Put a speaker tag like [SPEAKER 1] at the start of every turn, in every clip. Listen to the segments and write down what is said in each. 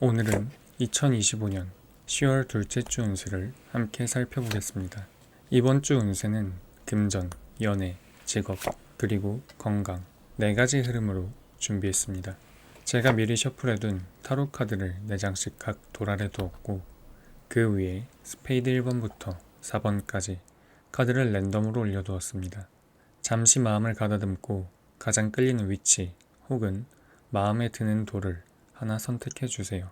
[SPEAKER 1] 오늘은 2025년 10월 둘째 주 운세를 함께 살펴보겠습니다. 이번 주 운세는 금전, 연애, 직업, 그리고 건강 4가지 흐름으로 준비했습니다. 제가 미리 셔플해둔 타로 카드를 4장씩 각 도랄에 두었고 그 위에 스페이드 1번부터 4번까지 카드를 랜덤으로 올려두었습니다. 잠시 마음을 가다듬고 가장 끌리는 위치 혹은 마음에 드는 돌을 하나 선택해 주세요.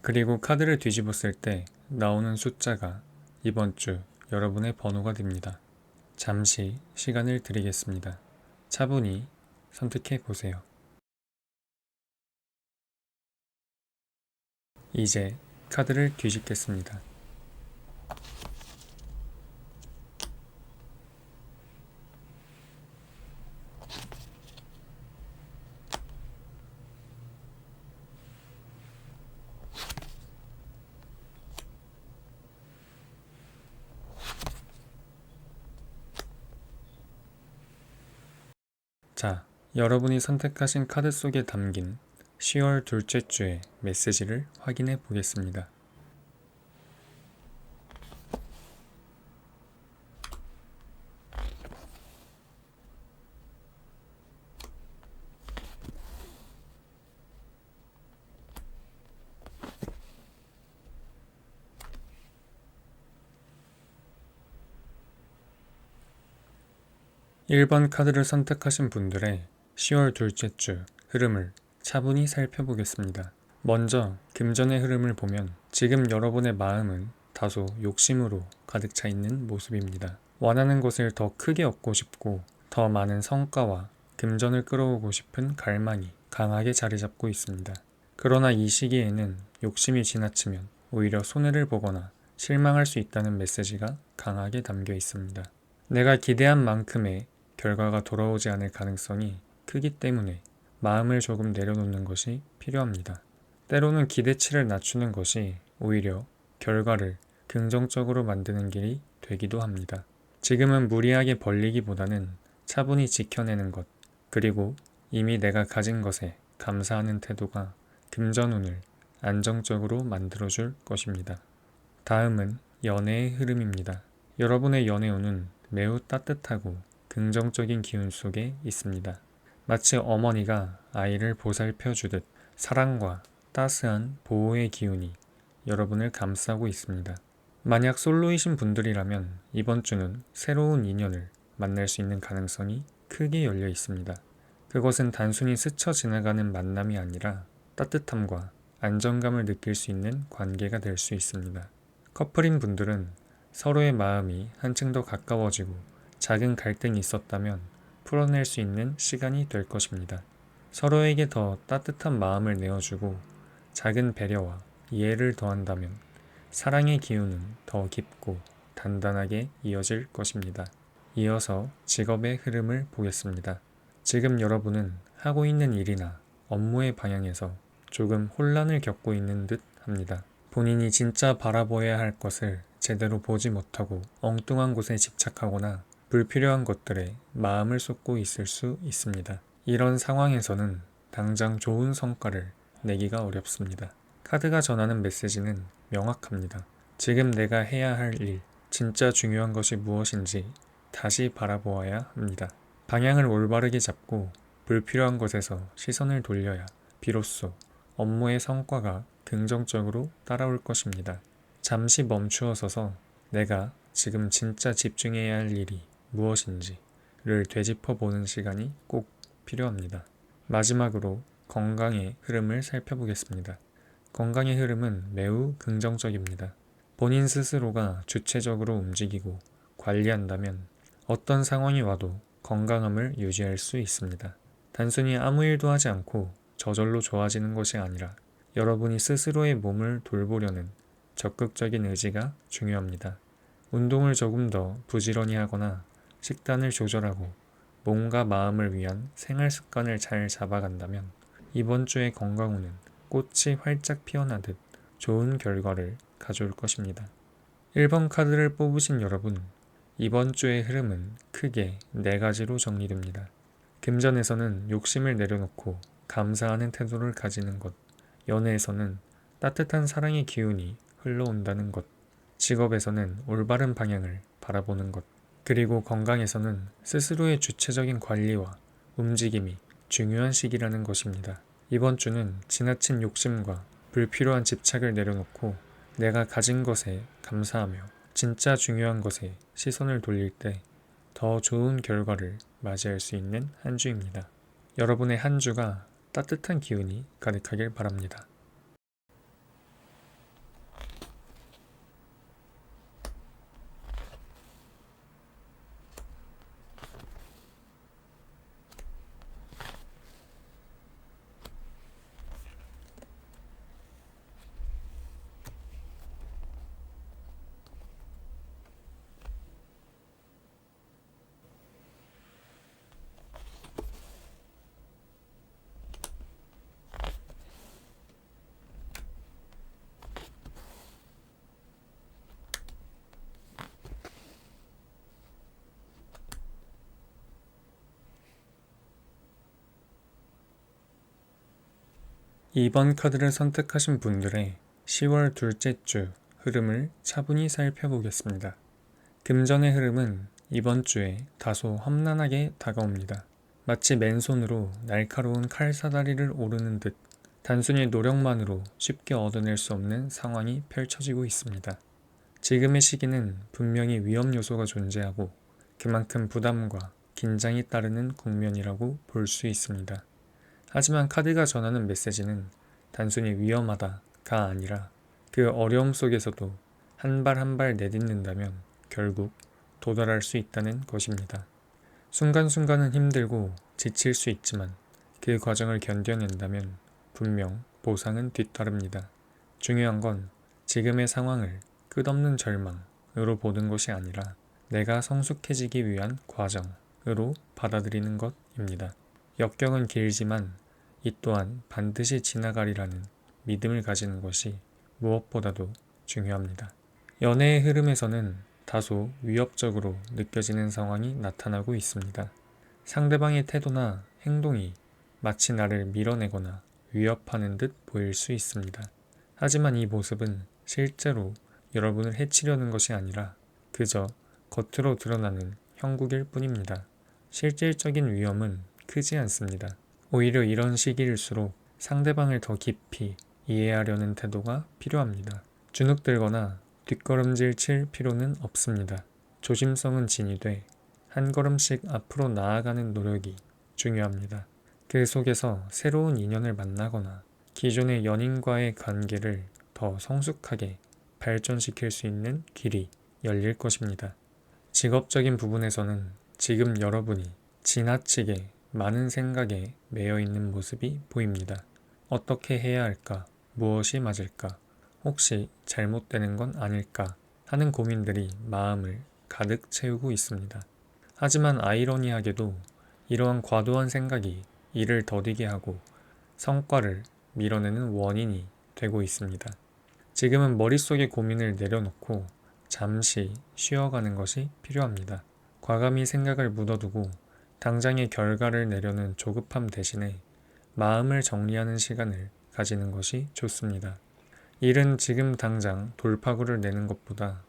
[SPEAKER 1] 그리고 카드를 뒤집었을 때 나오는 숫자가 이번 주 여러분의 번호가 됩니다. 잠시 시간을 드리겠습니다. 차분히 선택해 보세요. 이제 카드를 뒤집겠습니다. 자, 여러분이 선택하신 카드 속에 담긴 10월 둘째 주의 메시지를 확인해 보겠습니다. 1번 카드를 선택하신 분들의 10월 둘째 주 흐름을 차분히 살펴보겠습니다. 먼저 금전의 흐름을 보면 지금 여러분의 마음은 다소 욕심으로 가득 차 있는 모습입니다. 원하는 것을 더 크게 얻고 싶고 더 많은 성과와 금전을 끌어오고 싶은 갈망이 강하게 자리 잡고 있습니다. 그러나 이 시기에는 욕심이 지나치면 오히려 손해를 보거나 실망할 수 있다는 메시지가 강하게 담겨 있습니다. 내가 기대한 만큼의 결과가 돌아오지 않을 가능성이 크기 때문에 마음을 조금 내려놓는 것이 필요합니다. 때로는 기대치를 낮추는 것이 오히려 결과를 긍정적으로 만드는 길이 되기도 합니다. 지금은 무리하게 벌리기보다는 차분히 지켜내는 것, 그리고 이미 내가 가진 것에 감사하는 태도가 금전운을 안정적으로 만들어줄 것입니다. 다음은 연애의 흐름입니다. 여러분의 연애운은 매우 따뜻하고 긍정적인 기운 속에 있습니다. 마치 어머니가 아이를 보살펴 주듯 사랑과 따스한 보호의 기운이 여러분을 감싸고 있습니다. 만약 솔로이신 분들이라면 이번 주는 새로운 인연을 만날 수 있는 가능성이 크게 열려 있습니다. 그것은 단순히 스쳐 지나가는 만남이 아니라 따뜻함과 안정감을 느낄 수 있는 관계가 될 수 있습니다. 커플인 분들은 서로의 마음이 한층 더 가까워지고 작은 갈등이 있었다면 풀어낼 수 있는 시간이 될 것입니다. 서로에게 더 따뜻한 마음을 내어주고 작은 배려와 이해를 더한다면 사랑의 기운은 더 깊고 단단하게 이어질 것입니다. 이어서 직업의 흐름을 보겠습니다. 지금 여러분은 하고 있는 일이나 업무의 방향에서 조금 혼란을 겪고 있는 듯 합니다. 본인이 진짜 바라보아야 할 것을 제대로 보지 못하고 엉뚱한 곳에 집착하거나 불필요한 것들에 마음을 쏟고 있을 수 있습니다. 이런 상황에서는 당장 좋은 성과를 내기가 어렵습니다. 카드가 전하는 메시지는 명확합니다. 지금 내가 해야 할 일, 진짜 중요한 것이 무엇인지 다시 바라보아야 합니다. 방향을 올바르게 잡고 불필요한 것에서 시선을 돌려야 비로소 업무의 성과가 긍정적으로 따라올 것입니다. 잠시 멈추어 서서 내가 지금 진짜 집중해야 할 일이 무엇인지를 되짚어 보는 시간이 꼭 필요합니다. 마지막으로 건강의 흐름을 살펴보겠습니다. 건강의 흐름은 매우 긍정적입니다. 본인 스스로가 주체적으로 움직이고 관리한다면 어떤 상황이 와도 건강함을 유지할 수 있습니다. 단순히 아무 일도 하지 않고 저절로 좋아지는 것이 아니라 여러분이 스스로의 몸을 돌보려는 적극적인 의지가 중요합니다. 운동을 조금 더 부지런히 하거나 식단을 조절하고 몸과 마음을 위한 생활 습관을 잘 잡아간다면 이번 주의 건강운은 꽃이 활짝 피어나듯 좋은 결과를 가져올 것입니다. 1번 카드를 뽑으신 여러분, 이번 주의 흐름은 크게 4가지로 정리됩니다. 금전에서는 욕심을 내려놓고 감사하는 태도를 가지는 것, 연애에서는 따뜻한 사랑의 기운이 흘러온다는 것, 직업에서는 올바른 방향을 바라보는 것, 그리고 건강에서는 스스로의 주체적인 관리와 움직임이 중요한 시기라는 것입니다. 이번 주는 지나친 욕심과 불필요한 집착을 내려놓고 내가 가진 것에 감사하며 진짜 중요한 것에 시선을 돌릴 때 더 좋은 결과를 맞이할 수 있는 한 주입니다. 여러분의 한 주가 따뜻한 기운이 가득하길 바랍니다. 이번 카드를 선택하신 분들의 10월 둘째 주 흐름을 차분히 살펴보겠습니다. 금전의 흐름은 이번 주에 다소 험난하게 다가옵니다. 마치 맨손으로 날카로운 칼사다리를 오르는 듯 단순히 노력만으로 쉽게 얻어낼 수 없는 상황이 펼쳐지고 있습니다. 지금의 시기는 분명히 위험 요소가 존재하고 그만큼 부담과 긴장이 따르는 국면이라고 볼 수 있습니다. 하지만 카드가 전하는 메시지는 단순히 위험하다가 아니라 그 어려움 속에서도 한 발 한 발 내딛는다면 결국 도달할 수 있다는 것입니다. 순간순간은 힘들고 지칠 수 있지만 그 과정을 견뎌낸다면 분명 보상은 뒤따릅니다. 중요한 건 지금의 상황을 끝없는 절망으로 보는 것이 아니라 내가 성숙해지기 위한 과정으로 받아들이는 것입니다. 역경은 길지만 이 또한 반드시 지나가리라는 믿음을 가지는 것이 무엇보다도 중요합니다. 연애의 흐름에서는 다소 위협적으로 느껴지는 상황이 나타나고 있습니다. 상대방의 태도나 행동이 마치 나를 밀어내거나 위협하는 듯 보일 수 있습니다. 하지만 이 모습은 실제로 여러분을 해치려는 것이 아니라 그저 겉으로 드러나는 형국일 뿐입니다. 실질적인 위험은 크지 않습니다. 오히려 이런 시기일수록 상대방을 더 깊이 이해하려는 태도가 필요합니다. 주눅들거나 뒷걸음질 칠 필요는 없습니다. 조심성은 진이 돼 한 걸음씩 앞으로 나아가는 노력이 중요합니다. 그 속에서 새로운 인연을 만나거나 기존의 연인과의 관계를 더 성숙하게 발전시킬 수 있는 길이 열릴 것입니다. 직업적인 부분에서는 지금 여러분이 지나치게 많은 생각에 매여 있는 모습이 보입니다. 어떻게 해야 할까? 무엇이 맞을까? 혹시 잘못되는 건 아닐까? 하는 고민들이 마음을 가득 채우고 있습니다. 하지만 아이러니하게도 이러한 과도한 생각이 일을 더디게 하고 성과를 밀어내는 원인이 되고 있습니다. 지금은 머릿속의 고민을 내려놓고 잠시 쉬어가는 것이 필요합니다. 과감히 생각을 묻어두고 당장의 결과를 내려는 조급함 대신에 마음을 정리하는 시간을 가지는 것이 좋습니다. 일은 지금 당장 돌파구를 내는 것보다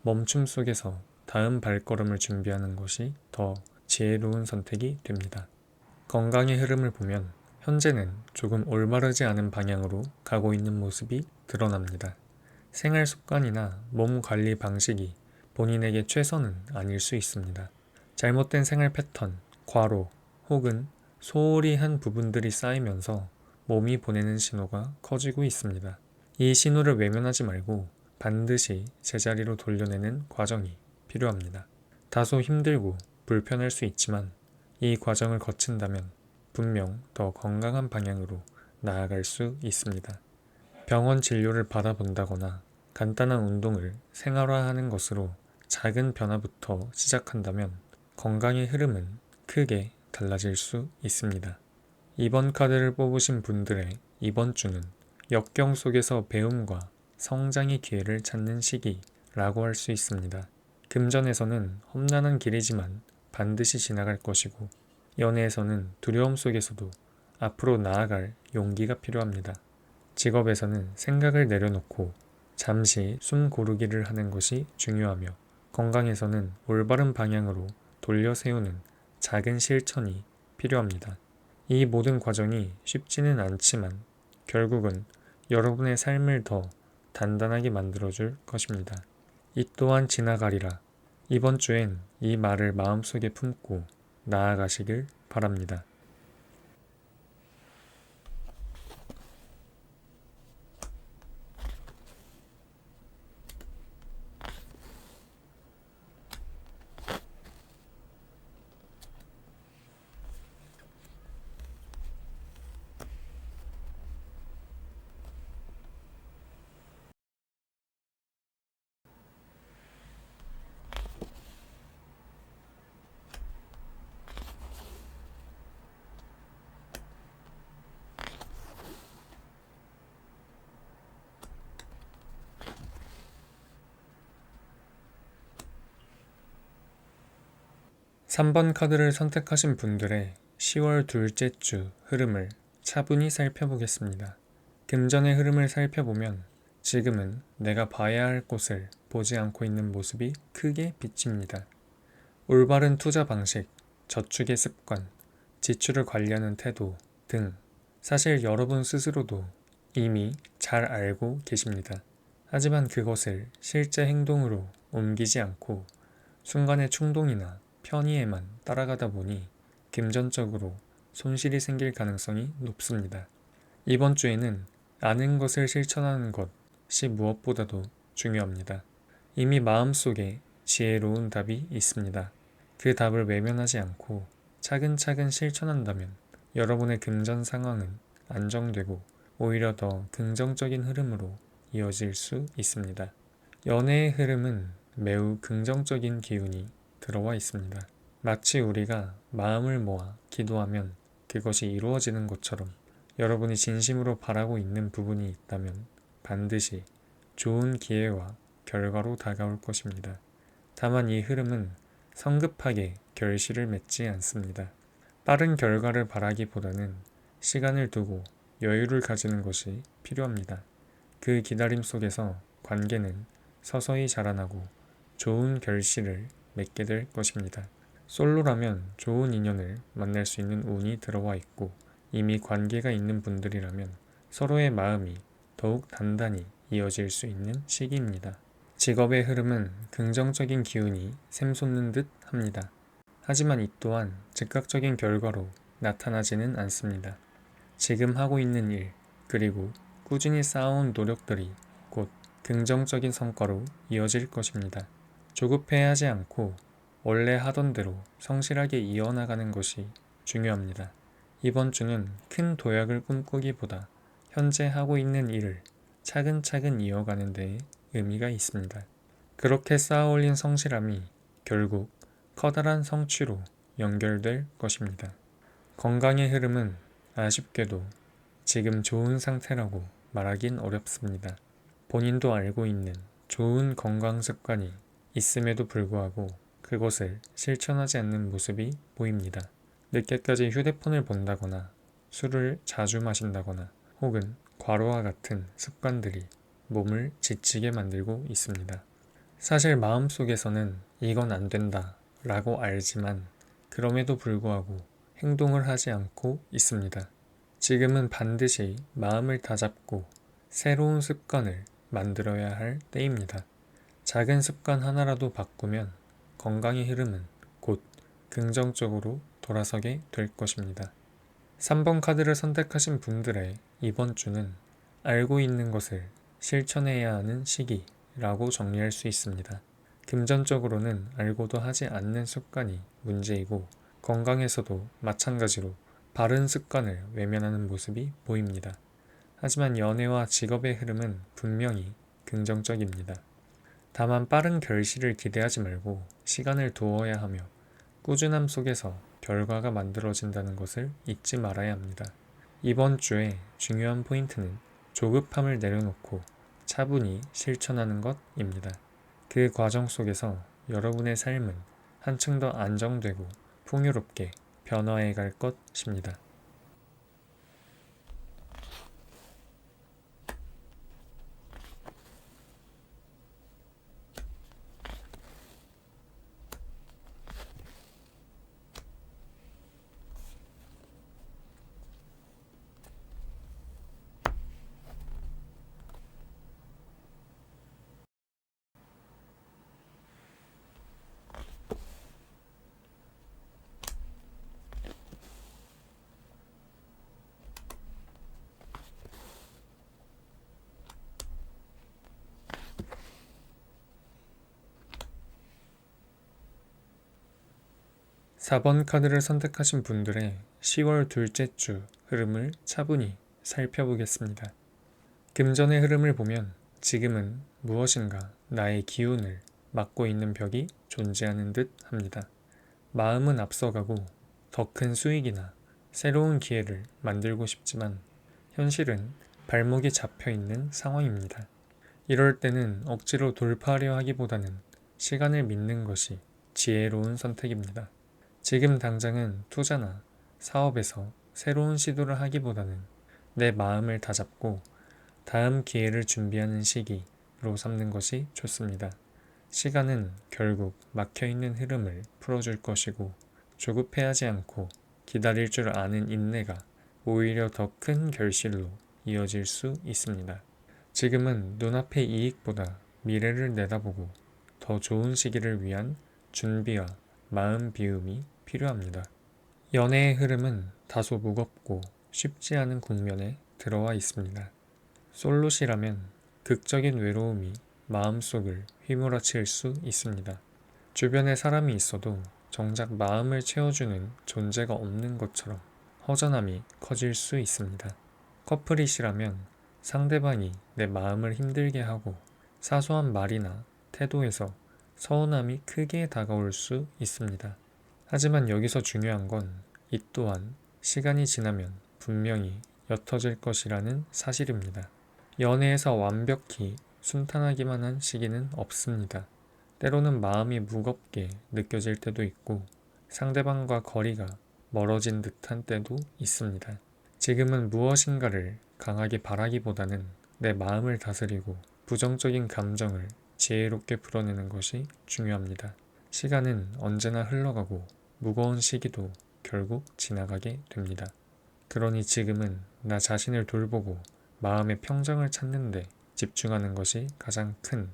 [SPEAKER 1] 멈춤 속에서 다음 발걸음을 준비하는 것이 더 지혜로운 선택이 됩니다. 건강의 흐름을 보면 현재는 조금 올바르지 않은 방향으로 가고 있는 모습이 드러납니다. 생활 습관이나 몸 관리 방식이 본인에게 최선은 아닐 수 있습니다. 잘못된 생활 패턴, 과로 혹은 소홀히 한 부분들이 쌓이면서 몸이 보내는 신호가 커지고 있습니다. 이 신호를 외면하지 말고 반드시 제자리로 돌려내는 과정이 필요합니다. 다소 힘들고 불편할 수 있지만 이 과정을 거친다면 분명 더 건강한 방향으로 나아갈 수 있습니다. 병원 진료를 받아본다거나 간단한 운동을 생활화하는 것으로 작은 변화부터 시작한다면 건강의 흐름은 크게 달라질 수 있습니다. 이번 카드를 뽑으신 분들의 이번 주는 역경 속에서 배움과 성장의 기회를 찾는 시기라고 할 수 있습니다. 금전에서는 험난한 길이지만 반드시 지나갈 것이고 연애에서는 두려움 속에서도 앞으로 나아갈 용기가 필요합니다. 직업에서는 생각을 내려놓고 잠시 숨 고르기를 하는 것이 중요하며, 건강에서는 올바른 방향으로 돌려 세우는 작은 실천이 필요합니다. 이 모든 과정이 쉽지는 않지만 결국은 여러분의 삶을 더 단단하게 만들어줄 것입니다. 이 또한 지나가리라. 이번 주엔 이 말을 마음속에 품고 나아가시길 바랍니다. 3번 카드를 선택하신 분들의 10월 둘째 주 흐름을 차분히 살펴보겠습니다. 금전의 흐름을 살펴보면 지금은 내가 봐야 할 곳을 보지 않고 있는 모습이 크게 비칩니다. 올바른 투자 방식, 저축의 습관, 지출을 관리하는 태도 등 사실 여러분 스스로도 이미 잘 알고 계십니다. 하지만 그것을 실제 행동으로 옮기지 않고 순간의 충동이나 편의에만 따라가다 보니 금전적으로 손실이 생길 가능성이 높습니다. 이번 주에는 아는 것을 실천하는 것이 무엇보다도 중요합니다. 이미 마음속에 지혜로운 답이 있습니다. 그 답을 외면하지 않고 차근차근 실천한다면 여러분의 금전 상황은 안정되고 오히려 더 긍정적인 흐름으로 이어질 수 있습니다. 연애의 흐름은 매우 긍정적인 기운이 들어와 있습니다. 마치 우리가 마음을 모아 기도하면 그것이 이루어지는 것처럼 여러분이 진심으로 바라고 있는 부분이 있다면 반드시 좋은 기회와 결과로 다가올 것입니다. 다만 이 흐름은 성급하게 결실을 맺지 않습니다. 빠른 결과를 바라기보다는 시간을 두고 여유를 가지는 것이 필요합니다. 그 기다림 속에서 관계는 서서히 자라나고 좋은 결실을 맺게 될 것입니다. 솔로라면 좋은 인연을 만날 수 있는 운이 들어와 있고, 이미 관계가 있는 분들이라면 서로의 마음이 더욱 단단히 이어질 수 있는 시기입니다. 직업의 흐름은 긍정적인 기운이 샘솟는 듯 합니다. 하지만 이 또한 즉각적인 결과로 나타나지는 않습니다. 지금 하고 있는 일, 그리고 꾸준히 쌓아온 노력들이 곧 긍정적인 성과로 이어질 것입니다. 조급해하지 않고 원래 하던 대로 성실하게 이어나가는 것이 중요합니다. 이번 주는 큰 도약을 꿈꾸기보다 현재 하고 있는 일을 차근차근 이어가는 데에 의미가 있습니다. 그렇게 쌓아올린 성실함이 결국 커다란 성취로 연결될 것입니다. 건강의 흐름은 아쉽게도 지금 좋은 상태라고 말하긴 어렵습니다. 본인도 알고 있는 좋은 건강 습관이 있음에도 불구하고 그것을 실천하지 않는 모습이 보입니다. 늦게까지 휴대폰을 본다거나 술을 자주 마신다거나 혹은 과로와 같은 습관들이 몸을 지치게 만들고 있습니다. 사실 마음속에서는 이건 안 된다 라고 알지만 그럼에도 불구하고 행동을 하지 않고 있습니다. 지금은 반드시 마음을 다잡고 새로운 습관을 만들어야 할 때입니다. 작은 습관 하나라도 바꾸면 건강의 흐름은 곧 긍정적으로 돌아서게 될 것입니다. 3번 카드를 선택하신 분들의 이번 주는 알고 있는 것을 실천해야 하는 시기라고 정리할 수 있습니다. 금전적으로는 알고도 하지 않는 습관이 문제이고, 건강에서도 마찬가지로 바른 습관을 외면하는 모습이 보입니다. 하지만 연애와 직업의 흐름은 분명히 긍정적입니다. 다만 빠른 결실을 기대하지 말고 시간을 두어야 하며 꾸준함 속에서 결과가 만들어진다는 것을 잊지 말아야 합니다. 이번 주에 중요한 포인트는 조급함을 내려놓고 차분히 실천하는 것입니다. 그 과정 속에서 여러분의 삶은 한층 더 안정되고 풍요롭게 변화해 갈 것입니다. 4번 카드를 선택하신 분들의 10월 둘째 주 흐름을 차분히 살펴보겠습니다. 금전의 흐름을 보면 지금은 무엇인가 나의 기운을 막고 있는 벽이 존재하는 듯 합니다. 마음은 앞서가고 더 큰 수익이나 새로운 기회를 만들고 싶지만 현실은 발목이 잡혀 있는 상황입니다. 이럴 때는 억지로 돌파하려 하기보다는 시간을 믿는 것이 지혜로운 선택입니다. 지금 당장은 투자나 사업에서 새로운 시도를 하기보다는 내 마음을 다잡고 다음 기회를 준비하는 시기로 삼는 것이 좋습니다. 시간은 결국 막혀있는 흐름을 풀어줄 것이고 조급해하지 않고 기다릴 줄 아는 인내가 오히려 더 큰 결실로 이어질 수 있습니다. 지금은 눈앞의 이익보다 미래를 내다보고 더 좋은 시기를 위한 준비와 마음 비움이 필요합니다. 연애의 흐름은 다소 무겁고 쉽지 않은 국면에 들어와 있습니다. 솔로시라면 극적인 외로움이 마음속을 휘몰아칠 수 있습니다. 주변에 사람이 있어도 정작 마음을 채워주는 존재가 없는 것처럼 허전함이 커질 수 있습니다. 커플이시라면 상대방이 내 마음을 힘들게 하고 사소한 말이나 태도에서 서운함이 크게 다가올 수 있습니다. 하지만 여기서 중요한 건 이 또한 시간이 지나면 분명히 옅어질 것이라는 사실입니다. 연애에서 완벽히 순탄하기만 한 시기는 없습니다. 때로는 마음이 무겁게 느껴질 때도 있고 상대방과 거리가 멀어진 듯한 때도 있습니다. 지금은 무엇인가를 강하게 바라기보다는 내 마음을 다스리고 부정적인 감정을 지혜롭게 풀어내는 것이 중요합니다. 시간은 언제나 흘러가고 무거운 시기도 결국 지나가게 됩니다. 그러니 지금은 나 자신을 돌보고 마음의 평정을 찾는 데 집중하는 것이 가장 큰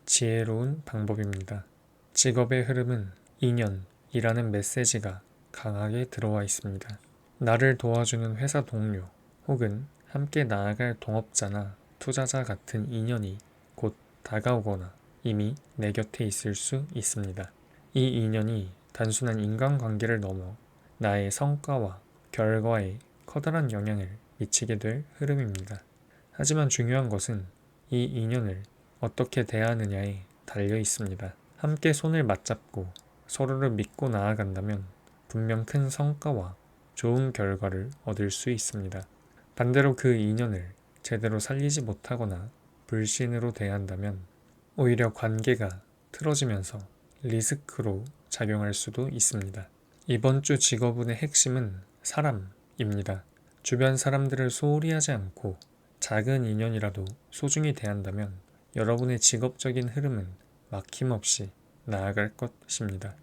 [SPEAKER 1] 지혜로운 방법입니다. 직업의 흐름은 인연이라는 메시지가 강하게 들어와 있습니다. 나를 도와주는 회사 동료 혹은 함께 나아갈 동업자나 투자자 같은 인연이 곧 다가오거나 이미 내 곁에 있을 수 있습니다. 이 인연이 단순한 인간관계를 넘어 나의 성과와 결과에 커다란 영향을 미치게 될 흐름입니다. 하지만 중요한 것은 이 인연을 어떻게 대하느냐에 달려 있습니다. 함께 손을 맞잡고 서로를 믿고 나아간다면 분명 큰 성과와 좋은 결과를 얻을 수 있습니다. 반대로 그 인연을 제대로 살리지 못하거나 불신으로 대한다면 오히려 관계가 틀어지면서 리스크로 작용할 수도 있습니다. 이번 주 직업운의 핵심은 사람입니다. 주변 사람들을 소홀히 하지 않고 작은 인연이라도 소중히 대한다면 여러분의 직업적인 흐름은 막힘없이 나아갈 것입니다.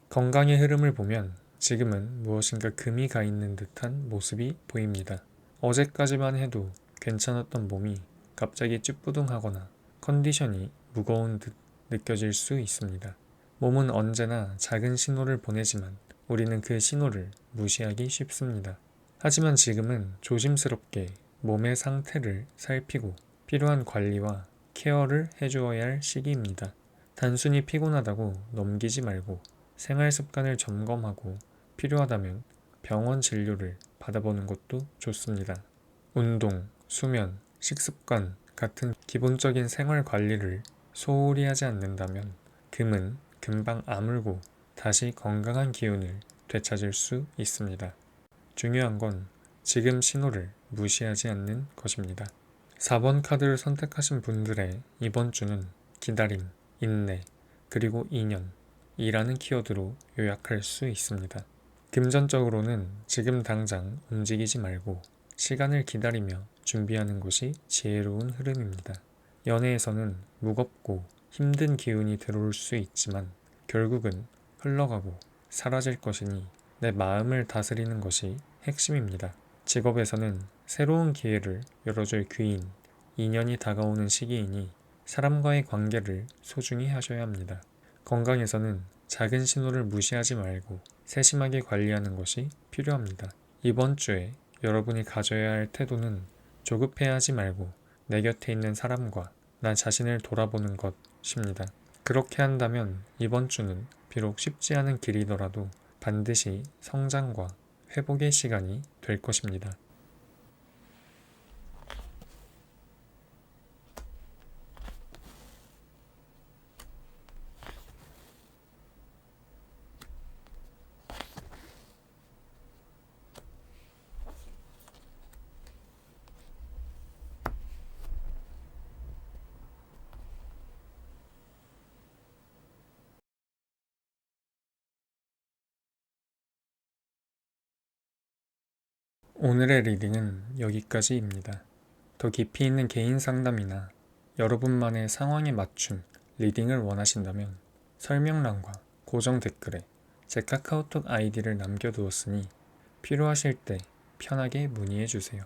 [SPEAKER 1] 건강의 흐름을 보면 지금은 무엇인가 금이 가 있는 듯한 모습이 보입니다. 어제까지만 해도 괜찮았던 몸이 갑자기 찌뿌둥하거나 컨디션이 무거운 듯 느껴질 수 있습니다. 몸은 언제나 작은 신호를 보내지만 우리는 그 신호를 무시하기 쉽습니다. 하지만 지금은 조심스럽게 몸의 상태를 살피고 필요한 관리와 케어를 해주어야 할 시기입니다. 단순히 피곤하다고 넘기지 말고 생활 습관을 점검하고 필요하다면 병원 진료를 받아보는 것도 좋습니다. 운동, 수면, 식습관 같은 기본적인 생활 관리를 소홀히 하지 않는다면 금은 금방 아물고 다시 건강한 기운을 되찾을 수 있습니다. 중요한 건 지금 신호를 무시하지 않는 것입니다. 4번 카드를 선택하신 분들의 이번 주는 기다림, 인내, 그리고 인연이라는 키워드로 요약할 수 있습니다. 금전적으로는 지금 당장 움직이지 말고 시간을 기다리며 준비하는 것이 지혜로운 흐름입니다. 연애에서는 무겁고 힘든 기운이 들어올 수 있지만 결국은 흘러가고 사라질 것이니 내 마음을 다스리는 것이 핵심입니다. 직업에서는 새로운 기회를 열어줄 귀인, 인연이 다가오는 시기이니 사람과의 관계를 소중히 하셔야 합니다. 건강에서는 작은 신호를 무시하지 말고 세심하게 관리하는 것이 필요합니다. 이번 주에 여러분이 가져야 할 태도는 조급해하지 말고 내 곁에 있는 사람과 나 자신을 돌아보는 것입니다. 그렇게 한다면 이번 주는 비록 쉽지 않은 길이더라도 반드시 성장과 회복의 시간이 될 것입니다. 오늘의 리딩은 여기까지입니다. 더 깊이 있는 개인 상담이나 여러분만의 상황에 맞춘 리딩을 원하신다면 설명란과 고정 댓글에 제 카카오톡 아이디를 남겨두었으니 필요하실 때 편하게 문의해주세요.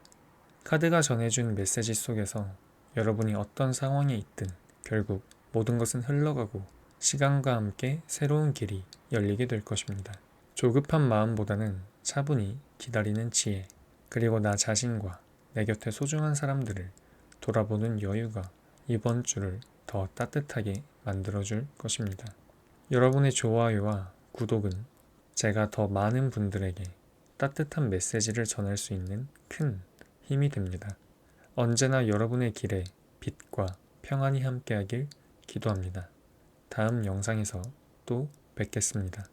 [SPEAKER 1] 카드가 전해준 메시지 속에서 여러분이 어떤 상황에 있든 결국 모든 것은 흘러가고 시간과 함께 새로운 길이 열리게 될 것입니다. 조급한 마음보다는 차분히 기다리는 지혜, 그리고 나 자신과 내 곁에 소중한 사람들을 돌아보는 여유가 이번 주를 더 따뜻하게 만들어줄 것입니다. 여러분의 좋아요와 구독은 제가 더 많은 분들에게 따뜻한 메시지를 전할 수 있는 큰 힘이 됩니다. 언제나 여러분의 길에 빛과 평안이 함께하길 기도합니다. 다음 영상에서 또 뵙겠습니다.